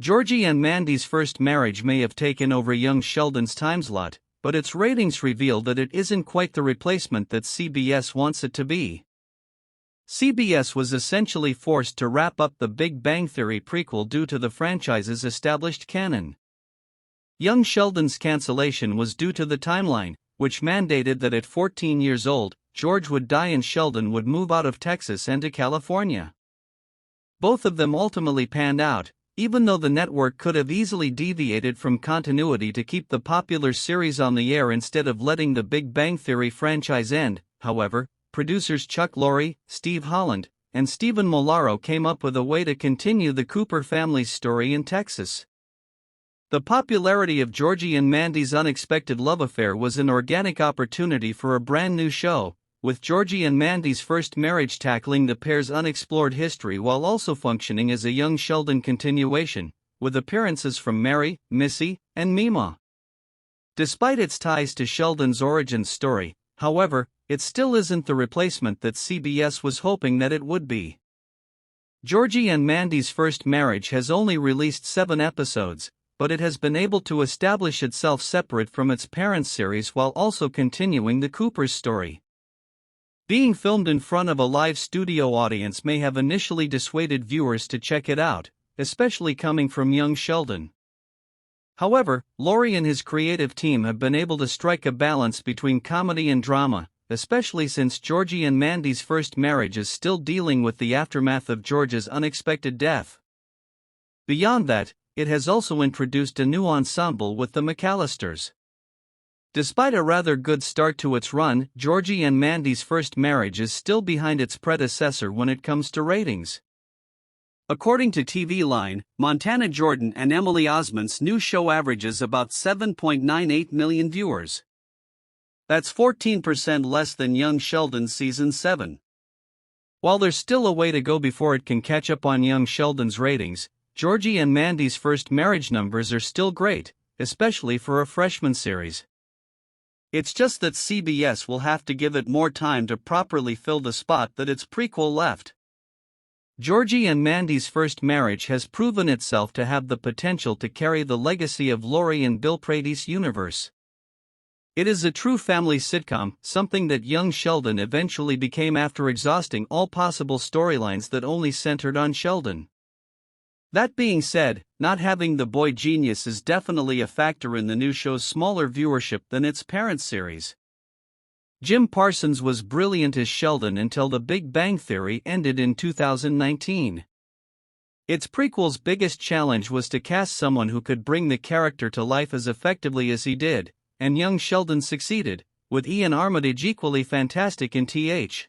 Georgie and Mandy's first marriage may have taken over young Sheldon's timeslot, but its ratings reveal that it isn't quite the replacement that CBS wants it to be. CBS was essentially forced to wrap up the Big Bang Theory prequel due to the franchise's established canon. Young Sheldon's cancellation was due to the timeline, which mandated that at 14 years old, George would die and Sheldon would move out of Texas and to California. Both of them ultimately panned out, even though the network could have easily deviated from continuity to keep the popular series on the air instead of letting the Big Bang Theory franchise end. However, producers Chuck Lorre, Steve Holland, and Stephen Molaro came up with a way to continue the Cooper family's story in Texas. The popularity of Georgie and Mandy's unexpected love affair was an organic opportunity for a brand new show, with Georgie and Mandy's first marriage tackling the pair's unexplored history while also functioning as a young Sheldon continuation, with appearances from Mary, Missy, and Mima. Despite its ties to Sheldon's origin story, however, it still isn't the replacement that CBS was hoping that it would be. Georgie and Mandy's first marriage has only released 7 episodes, but it has been able to establish itself separate from its parent series while also continuing the Cooper's story. Being filmed in front of a live studio audience may have initially dissuaded viewers to check it out, especially coming from young Sheldon. However, Lorre and his creative team have been able to strike a balance between comedy and drama, especially since Georgie and Mandy's first marriage is still dealing with the aftermath of George's unexpected death. Beyond that, it has also introduced a new ensemble with the McAllisters. Despite a rather good start to its run, Georgie and Mandy's first marriage is still behind its predecessor when it comes to ratings. According to TV Line, Montana Jordan and Emily Osment's new show averages about 7.98 million viewers. That's 14% less than young Sheldon's season 7. While there's still a way to go before it can catch up on young Sheldon's ratings, Georgie and Mandy's first marriage numbers are still great, especially for a freshman series. It's just that CBS will have to give it more time to properly fill the spot that its prequel left. Georgie and Mandy's first marriage has proven itself to have the potential to carry the legacy of Lorre and Bill Prady's universe. It is a true family sitcom, something that young Sheldon eventually became after exhausting all possible storylines that only centered on Sheldon. That being said, not having the boy genius is definitely a factor in the new show's smaller viewership than its parent series. Jim Parsons was brilliant as Sheldon until The Big Bang Theory ended in 2019. Its prequel's biggest challenge was to cast someone who could bring the character to life as effectively as he did, and young Sheldon succeeded, with Ian Armitage equally fantastic in Th.